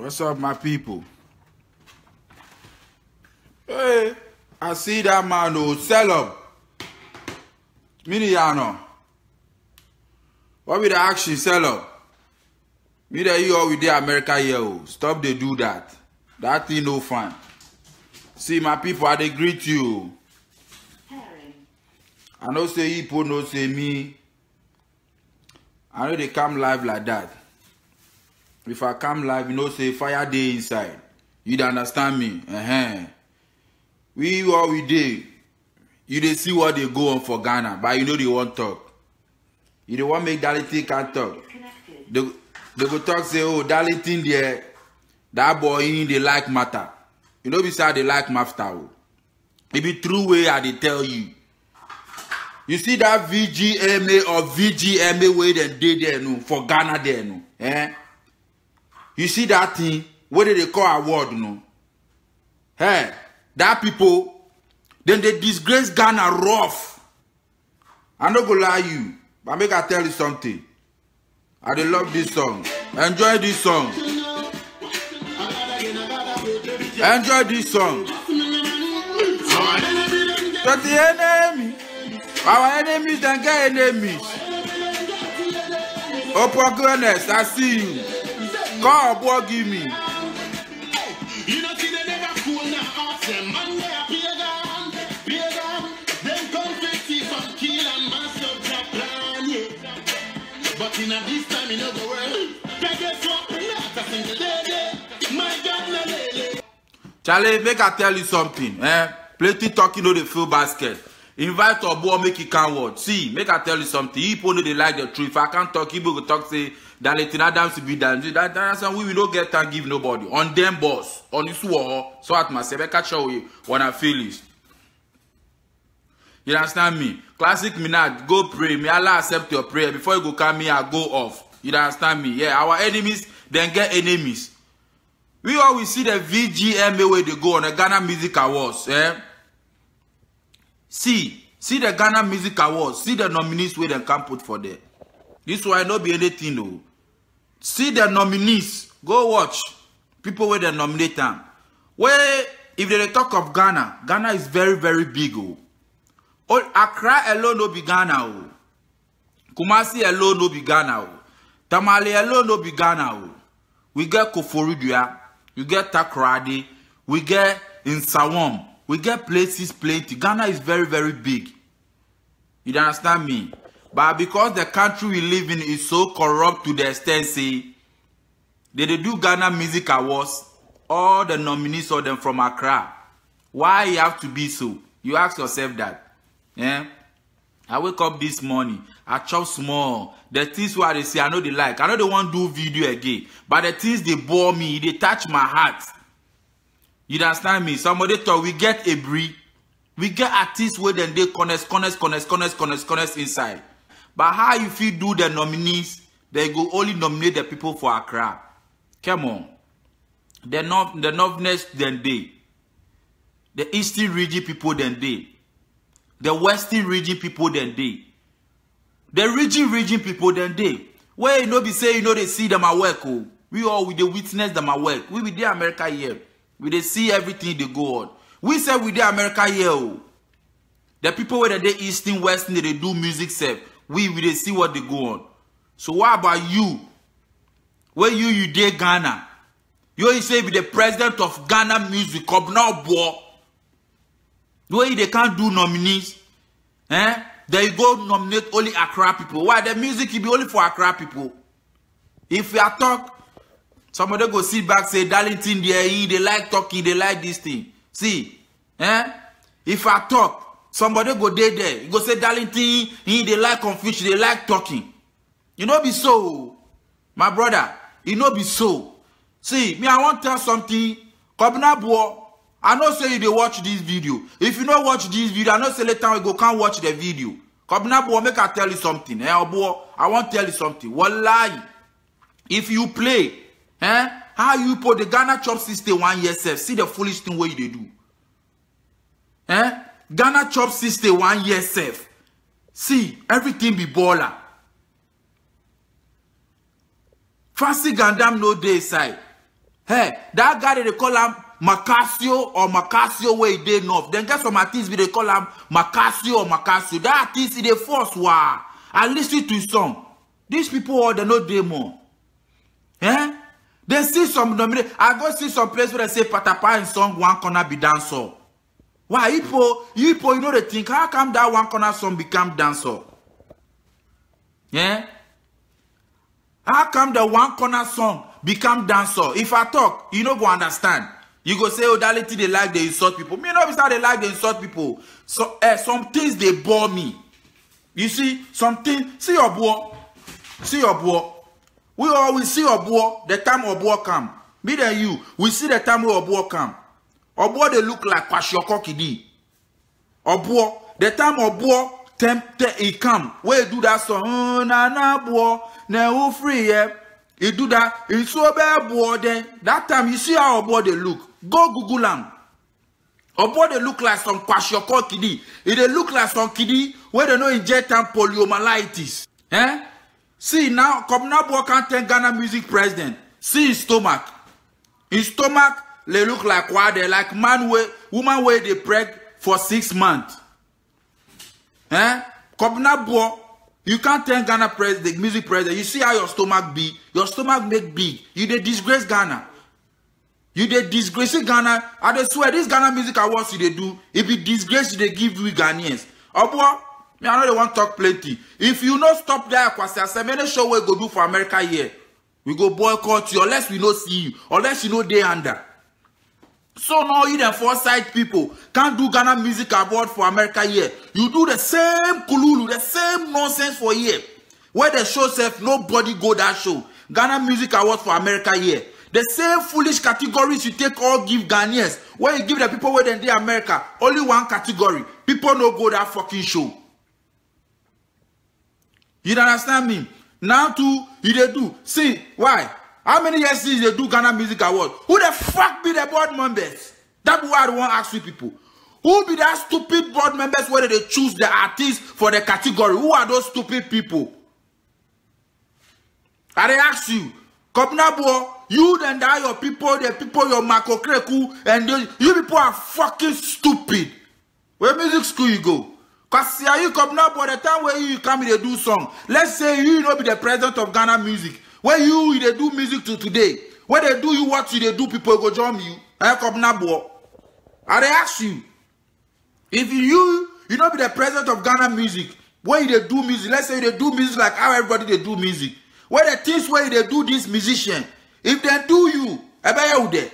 What's up, my people? Hey, I see that man who sell up. Miniano. What will the action sell up? Me that you all with the America here. Stop they do that. That thing no fun. See my people, I they greet you. I know say people no say me. I know they come live like that. If I come live, you know say fire day inside. You understand me? We all we did. You they see what they go on for Ghana, but you know they won't talk. You don't want make Darlington can't talk. They go talk say, oh, Darlington there, that boy in they like matter. You know besides they like matter. It be true way I they tell you. You see that VGMA or VGMA way they did there no for Ghana there no. You see that thing? What do they call award no? Hey, that people, then they disgrace Ghana rough. I'm not gonna lie you, but make I tell you something. I dey love this song. Enjoy this song. Enjoy this song. But the enemy, our enemies don't get enemies. Open goodness, I see you. God, boy, give me. You know, see, they never cool now. Ask them, man, they are pagan. Them come fifty from kill and mass up the plan, yeah. But in a this time, in other world, they get what not a single day. My God, no lady. Charlie, make I tell you something, Plenty talking know the full basket. Invite or boy make it can word. See, make I tell you something. People know they like the truth. If I can't talk, people go talk say Darlington Adams to be done. That's why we don't get and give nobody. On them boss. On this war. So at myself, I catch you when I feel it. You understand me? Classic Minaj, go pray. May Allah accept your prayer. Before you go come here, I go off. You understand me? Yeah, our enemies then get enemies. We always see the VGMA where they go on the Ghana Music Awards. See the Ghana Music Awards. See the nominees where they can put for there. This why not be anything though. See the nominees. Go watch. People where they nominate them. Where if they talk of Ghana, Ghana is very, very big. Oh, Accra alone no be Ghana. Oh. Kumasi alone no be Ghana. Oh. Tamale alone no be Ghana. Oh. We get Koforidua. We get Takoradi. We get Nsawam. We get places plenty. Ghana is very, very big. You understand me? But because the country we live in is so corrupt to the extent, say, they do Ghana Music Awards, all the nominees of them from Accra. Why you have to be so? You ask yourself that. Yeah? I wake up this morning, I chop small. The things where they say, I know they like. I know they want to do video again. But the things they bore me, they touch my heart. You understand me? Somebody thought we get a breed. We get artists where then they connect inside. But how you feel do the nominees, they go only nominate the people for Accra. Come on. The Northerners then they. The Eastern region people then they. The Western region people then they. The region people then they. Where you know be say you know they see them at work. Oh. We all with the witness them at work. We with the America here. We they see everything they go on. We say with the America here. Oh. The people where they Eastern, Western, they do music self. We they see what they go on. So what about you? Where you dey Ghana? You say be the president of Ghana Music Club now, boy. Where they can't do nominees? They go nominate only Accra people. Why the music will be only for Accra people? If we are talk, somebody go sit back say Darlington there, they like talking, they like this thing. See, if I talk. Somebody go there. You go say Darlington, they like confusion, they like talking. You know be so. My brother, you know be so. See, me I want to tell something. Kobna, I know say you they watch this video. If you don't watch this video, I know say later we go can't watch the video. Kobna, make I tell you something. I want to tell you something. Wallahi, if you play, how you put the Ghana chop system 1 year self, see the foolish thing what you do. Ghana chop system 1 year self. See, everything be baller. Fancy Gandam no day side. Hey, that guy they call him Macasio or Macasio where he dey north. Then get some artists they call him Macasio or Macasio. That artist is the first one. I listen to his song. These people all they know they more. Eh? They see some nominate. I go see some place where they say Patapa in song one corner be dancer. Why you know they think how come that one corner song become dancer? Yeah? How come the one corner song become dancer? If I talk, you don't go understand. You go say, oh, that they like they insult people. Me know they like they insult people. So some things they bore me. You see, something. See your boy. See your boy. We always see your boy the time your boy come. Me than you, we see the time your boy come. Our boy they look like Kwashiorkor Kidi. Our boy, the time our boy he come. Where he do that song? Oh, na boy, na who free yeah. He do that. It's so bad boy then. That time you see how our boy they look. Go Google him. Our boy they look like some Kwashiorkor Kidi. They look like some Kidi where they know inject and poliomyelitis. Eh? See now, come now boy can't tell Ghana music president. See his stomach. His stomach they look like what they like woman where they preg for 6 months. Eh? Come now boy, you can't tell Ghana president, music president. You see how your stomach big. Your stomach make big. You they disgrace Ghana. You they disgrace Ghana. I swear this Ghana music awards you they do. If you disgrace, they give you Ghanaians. Oh boy. Me, I know they want to talk plenty. If you not stop there, I say, many show we go do for America here. We go boycott you unless we not see you, unless you know they under. So now you the foresight people can't do Ghana Music Award for America here. You do the same kululu, the same nonsense for here. Where the show says nobody go that show. Ghana Music Award for America here. The same foolish categories you take all give Ghanaians. Where you give the people where they in America only one category. People no go that fucking show. You understand me? Now too, you they do. See, why? How many years since they do Ghana Music Award? Who the fuck be the board members? That's why I want to ask you people. Who be that stupid board members where they choose the artists for the category? Who are those stupid people? I they ask you. Kopnabo, you then die your people, the people your Marco Kreku, and you people are fucking stupid. Where music school you go? Because see how you come now, by the time where you come here, they do song. Let's say you know be the president of Ghana Music. Where you they do music to today. Where they do you what they do, people go join you. I come now, boy. I they ask you. If you know be the president of Ghana Music, where they do music, let's say they do music like how everybody they do music. Where the things where they do this musician, if they do you, I bet you there.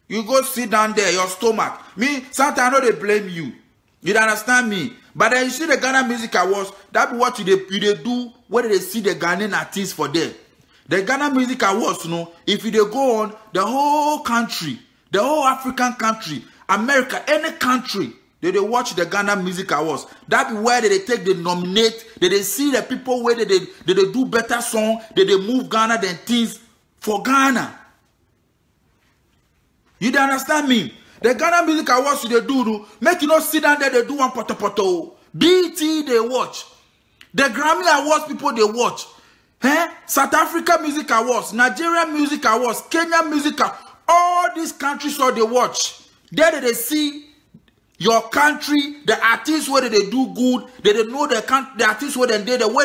You go sit down there, your stomach. Me, sometimes I know they blame you. You understand me? But then you see the Ghana Music Awards, that be what you do where they see the Ghanaian artists for there. The Ghana Music Awards, you know, if you they go on, the whole country, the whole African country, America, any country, they watch the Ghana Music Awards. That be where they take, they nominate, they see the people where they do better song, they move Ghana than things for Ghana. You understand me? The Ghana Music Awards they do, make you not sit down there, they do one poto. BT they watch. The Grammy Awards people they watch. South Africa Music Awards, Nigeria Music Awards, Kenya Music Awards, all these countries all they watch. There they see your country, the artists where they do good, they know the artists where they the way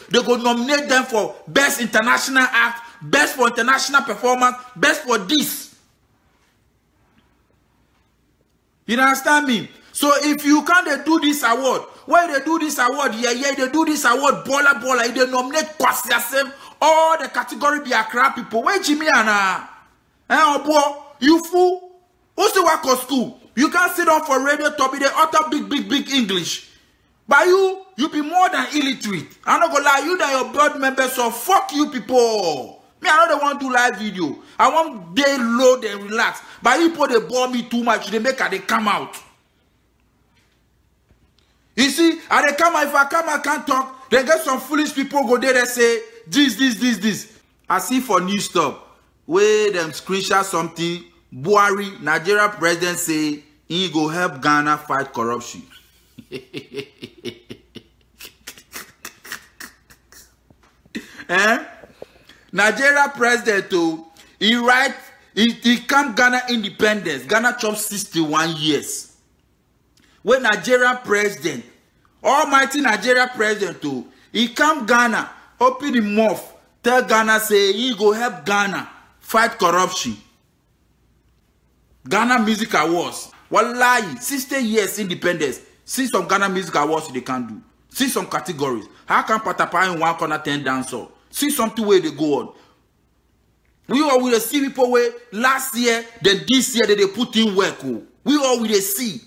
they go nominate them for best international act, best for international performance, best for this. You understand me? So if you can't they do this award, where they do this award, yeah, they do this award, baller, they nominate Kwasi, all the category be Accra people. Where Jimmy Anna? Oh boy, you fool. Who's the work of school? You can't sit down for radio top, they utter big English. But you be more than illiterate. I'm not gonna lie, you that your board members, so fuck you people. Me, I know they want to do live video. I want they load and relax. But you people, they bore me too much. They make they come out. You see, and they come out. If I come, I can't talk. Then get some foolish people go there and say, this. I see for news stop, where them screenshot something. Buhari, Nigeria president say, he go help Ghana fight corruption. Nigeria president too, He come Ghana independence. Ghana chop 61 years. When Nigerian president, almighty Nigeria president too, he come Ghana, open the mouth, tell Ghana say he go help Ghana fight corruption. Ghana Music Awards. Wallahi, 60 years independence. See some Ghana Music Awards they can do. See some categories. How can Patapa in one corner 10 dancer? See something where they go on. We all will see people where last year, then this year they put in work. Oh. We all will see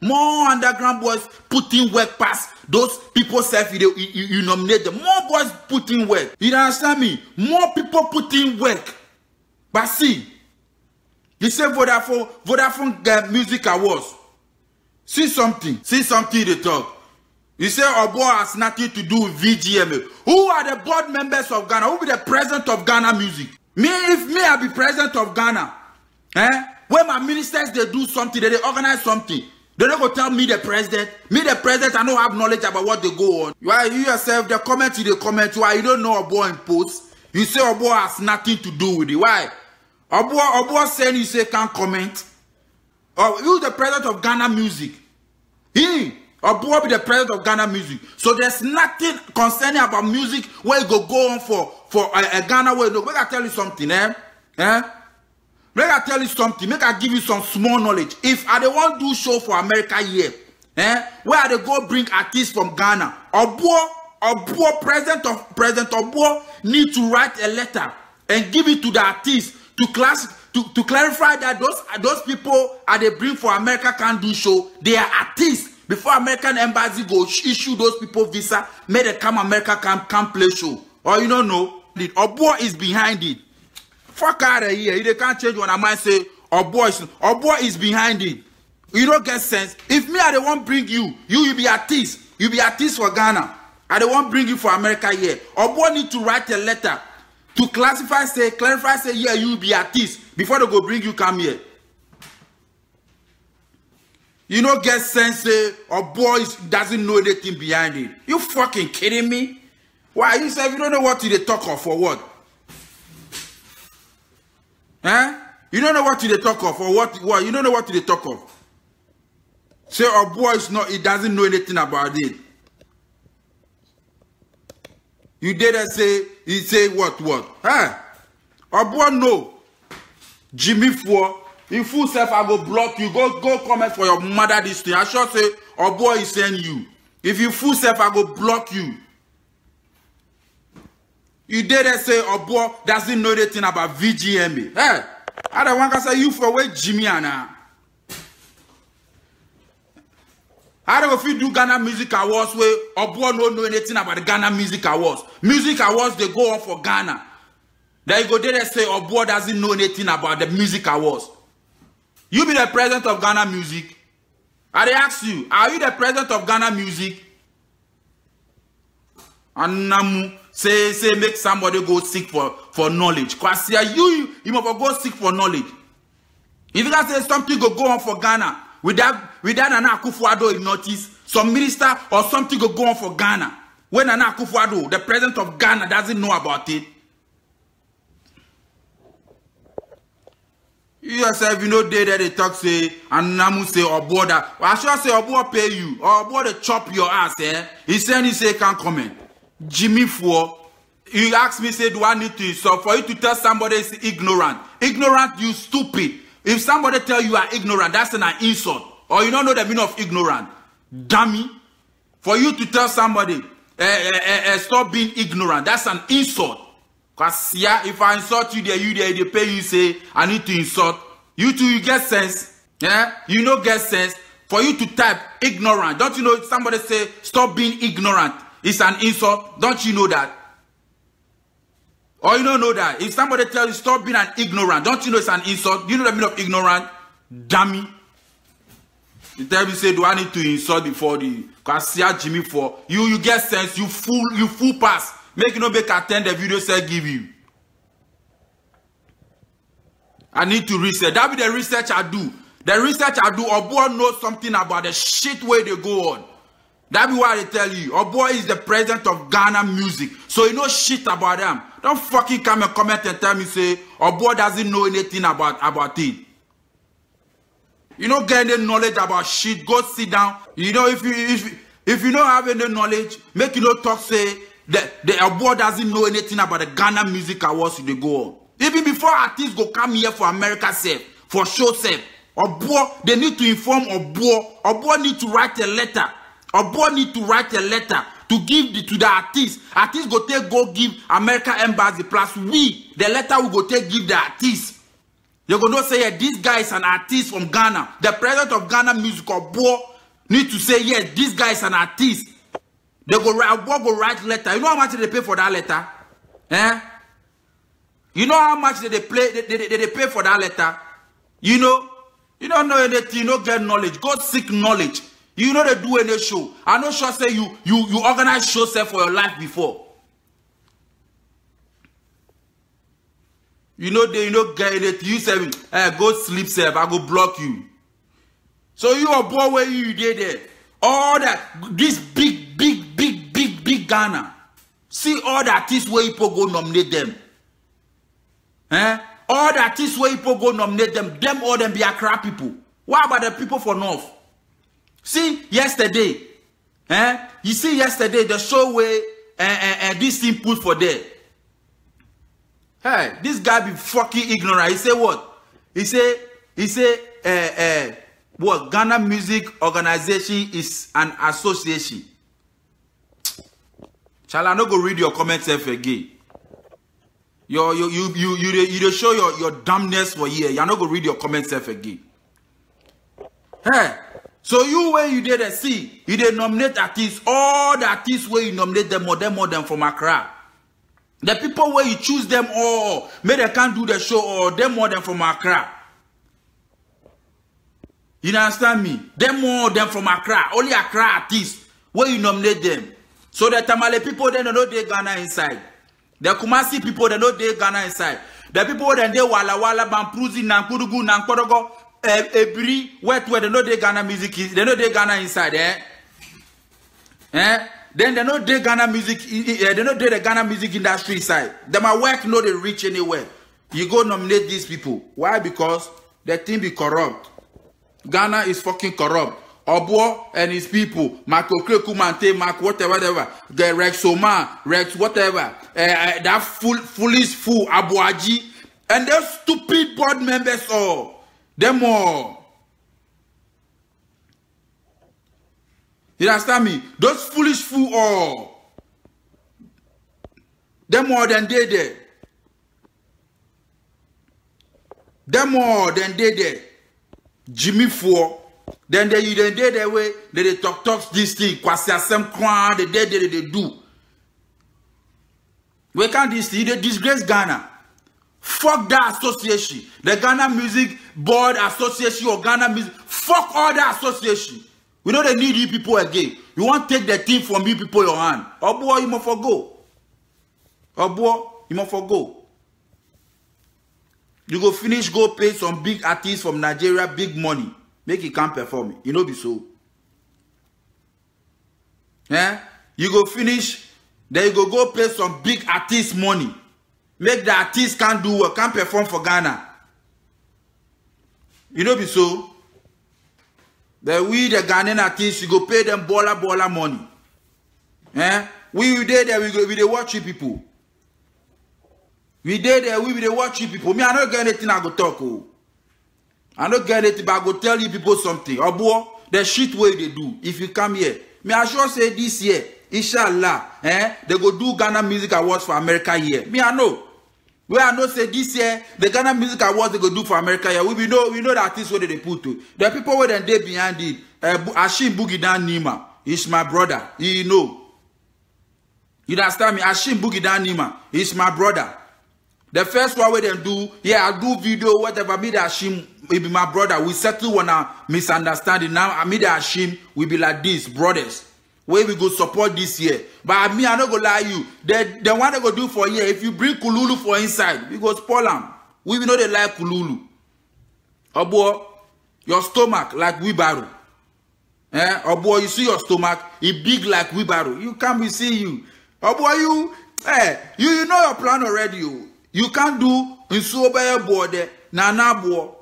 more underground boys put in work past those people self you nominate them. More boys put in work. You understand me? More people put in work. But see, you say Vodafone Music Awards. See something they talk. You say Obo has nothing to do with VGMA. Who are the board members of Ghana? Who be the president of Ghana Music? If me I be president of Ghana, when my ministers they do something, they organize something, they don't go tell me the president. Me the president, I don't have knowledge about what they go on. Why you yourself the comment why you don't know Obo in post? You say Obo has nothing to do with it. Why? Obo saying you say can't comment. Or you the president of Ghana Music. Obo be the president of Ghana Music. So there's nothing concerning about music where you go on for a Ghana way. No, make I tell you something, Make I tell you something. Make I give you some small knowledge. If I don't want to do show for America here, where they go bring artists from Ghana, Obo president Obo need to write a letter and give it to the artist to clarify that those people they bring for America can't do show. They are artists. Before American embassy go issue those people visa, may they come America come play show. Or you don't know, Obo is behind it. Fuck out of here. They can't change when I might say Obo is behind it. You don't get sense. If me I don't want bring you be artist. You be artist for Ghana. I don't want bring you for America here. Obo need to write a letter to clarify say yeah you be artist before they go bring you come here. You don't get sense, or boys doesn't know anything behind it. You fucking kidding me? Why? You say you don't know what they talk of for what? You don't know what they talk of for what? You don't know what they talk of. Say a boy is not, he doesn't know anything about it. You didn't say, he say what? A boy no. Jimmy Four. If full self I go block you, go comment for your mother this thing. I sure say, Obo is saying you. If you full self I go block you. You didn't say Obo doesn't know anything about VGMA. I don't want to say you for where Jimmy Anna. I don't know if you do Ghana Music Awards where Obo don't know anything about the Ghana Music Awards. Music Awards they go on for Ghana. Then you go there and say Obo doesn't know anything about the Music Awards. You be the president of Ghana Music. I ask you, are you the president of Ghana Music? And say make somebody go seek for knowledge. Because you must go seek for knowledge. If you can say something go on for Ghana without Nana Akufo-Addo notice, some minister or something go on for Ghana. When Nana Akufo-Addo, the president of Ghana, doesn't know about it. You yourself, you know, they talk say, and Namu say, Obo that. I sure say, Obo pay you, or Obo they chop your ass, He say, can't comment. Jimmy Four, you ask me, say, do I need to? So for you to tell somebody is ignorant. Ignorant, you stupid. If somebody tell you are ignorant, that's an insult. Or you don't know the meaning of ignorant. Dummy. For you to tell somebody, stop being ignorant, that's an insult. Because yeah, if I insult you there, they pay you say, I need to insult. You too, you get sense. Yeah? You know get sense. For you to type ignorant. Don't you know somebody say, stop being ignorant. It's an insult. Don't you know that? Or you don't know that. If somebody tells you, stop being an ignorant. Don't you know it's an insult? You know the meaning of ignorant? Dummy. You tell me, say, do I need to insult before the... Because yeah, Jimmy Four. You get sense. You fool pass. Make you no make attend the video say give you. I need to research. That be the research I do. The research I do, Obo knows something about the shit way they go on. That be why I tell you. Obo is the president of Ghana Music. So you know shit about them. Don't fucking come and comment and tell me say Obo doesn't know anything about it. You don't get any knowledge about shit. Go sit down. You know, if you don't have any knowledge, make you not talk say that the Obo doesn't know anything about the Ghana Music Awards they go on. Even before artists go come here for America self, for show self, Obo, they need to inform Obo. Obo need to write a letter. Obo need to write a letter to give to the artist. Artist go give America Embassy plus we. The letter we go give the artist. They go not say, yeah, this guy is an artist from Ghana. The president of Ghana Music Obo need to say, yes, this guy is an artist. They go write letter. You know how much they pay for that letter? Eh? You know how much they pay for that letter? You know? You don't know anything, you don't get knowledge. Go seek knowledge. You know they do any show. I know sure say you organize show set for your life before. You know they get anything. You say, go sleep, self. I go block you. So you are born where you did there. All that this big Ghana. See all the artists where people go nominate them. All the artists where people go nominate them all them be Accra people. What about the people for North? See yesterday, you see yesterday the show where this thing put for there. Hey, this guy be fucking ignorant. He say what? He say what? Ghana Music Organization is an association. Shall I not go read your comments again? You show your dumbness for here. You're not gonna read your comments again. Hey, so you where you did see, you did nominate artists, all the artists where you nominate them more than from Accra. The people where you choose them all, maybe they can't do the show or them more than from Accra. You understand me? Them more than from Accra. Only Accra artists where you nominate them. So the Tamale people they know they Ghana inside. The Kumasi people, they know they Ghana inside. The people that they Walla Bampruzi, Nankurugu, Nankorogo, Ebri, where they know they Ghana music is, they know they Ghana inside, Then they know they Ghana music, they know they the Ghana music industry side. Them my work know they reach anywhere. You go nominate these people. Why? Because the thing be corrupt. Ghana is fucking corrupt. Obo and his people, Mark Okrekumante, Mark whatever, the Rex Oma, Rex whatever, that foolish fool Abuaji, and those stupid board members all, them all. You understand me? Those foolish fool all, them more than they there. Them more than they there. Jimmy Four. Then they their way, they talk this thing, they do. We can't this thing, they disgrace Ghana. Fuck that association. The Ghana Music Board Association or Ghana Music, fuck all that association. We know they need you people again. You want to take the team from you people your hand. Oh boy, you must forgo. Oh boy, you must forgo. You go finish, go pay some big artists from Nigeria, big money. Make it can't perform it. You know be so. You go finish, then you go pay some big artist money. Make the artist can't do work, can't perform for Ghana. You know be so. Then we the Ghanaian artists, you go pay them baller money. We there, we dey watch you people. We there, we dey watch you people. Me, I don't get anything I go talk. I don't get it, but I go tell you people something. Obo, the shit way they do. If you come here, me I sure say this year, inshallah, they go do Ghana Music Awards for America here. Me I know. Where I know say this year, the Ghana Music Awards they go do for America here. We know the artists where they put to. The people where they behind it. Ashim Boogie Dan Nima is my brother. You know. You understand me? Ashim Boogie Dan Nima is my brother. The first one we then do, yeah, I do video, whatever, me the Ashim, will be my brother. We settle one misunderstanding. Now, I me the Ashim, we be like this, brothers. Where we go support this year. But me, I not go lie you. The one they go do for here, if you bring Kululu for inside, we go spoil them. We know they like Kululu. Obo, your stomach like wheelbarrow. Obo, you see your stomach, it big like wheelbarrow. You can't be see you. Obo, you know your plan already. You can't do nsuo be board na nabo.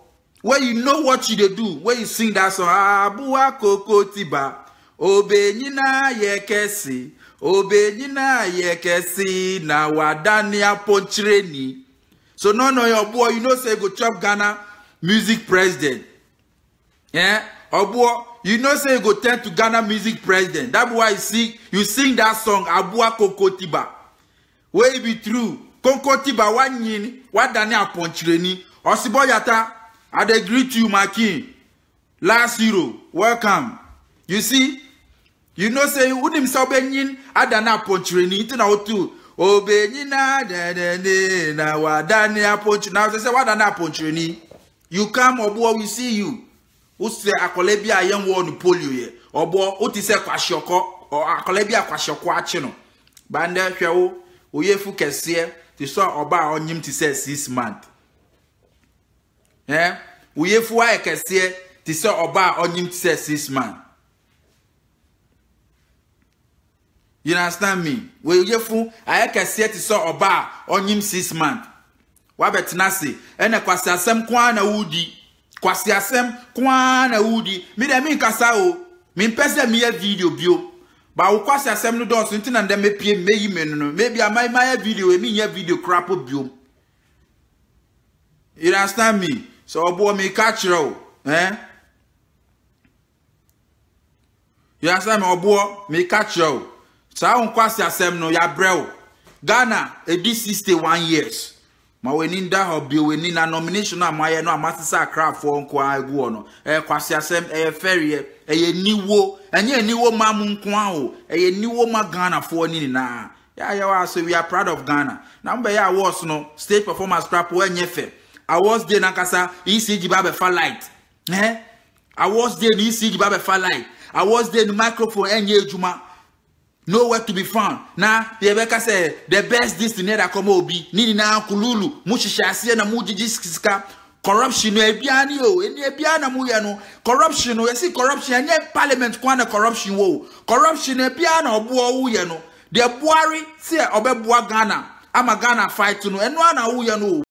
Where you know what you do, where you sing that song, Abua Koko Tiba, Obe Nina Yekesi, Obe Nina Yekesi, na Wadania Ponchireni. So no your boy, you know say go chop Ghana music president. Yeah? Or boy, you know say go turn to Ghana music president. That's why you sing that song, Abua Koko Tiba. Where it be true, Koko Tiba Wanyin, Wadania Ponchireni, Osiboyata. I agree to you, my king. Last hero, welcome. You see, you know, say, Udim Sobenin, Adana Ponchrini, it's now too. Obenina, na Wadania Ponch. Now, they say, Wadana Ponchrini. You come, or boy, we see you. Who say, Akolebia, young one, polio ye. Or boy, what is a Kwashoko, or Akolebia Kwashoko, chino. Banda, Shao, Uyefu Kessie, to saw Oba on him to say 6 months. Yeah, we have why can say this oba on him to 6 months. You understand me? We have I can say this oba on him 6 months. Wabet nasi, and a kwasiasem kwana udi, kwasiasem kwana udi. Me de min kasao, min pese me video bio. Ba kwasiasem no don so ntina ndem pie meyi menu. Maybe I my video e me video crap bio. You understand me? So boy me catch you, eh? You understand me? Boy me catch you. So I kwasi asem no ya brew. Ghana edi 61 years. Ma we ni nda hobi we ni na nomination na maye no amasisa craft for nko agu no. Kwasi asem ferry niwo. Enye niwo ma mu nko aho. Niwo ma Ghana for ni na. Yeah, so we are proud of Ghana. Number ya awards no state performance crap we nyefe. Awards day nankasa ECG babe fa light. Awards day ECG babe fa light. Awards day microphone enye ejuma. Nowhere to be found. Now, the Rebecca say the best this in that come obi. Nini na kululu. Mushishasi na mujijisika. Corruption no ebiani o. Eni ebiana muyano. Corruption no. Yesi corruption. Eni parliament kwana corruption wo. Corruption ebiana obuwa uyano. The Buhari say obe buwa Ghana. Ama Ghana fight no. Enwa na uyano.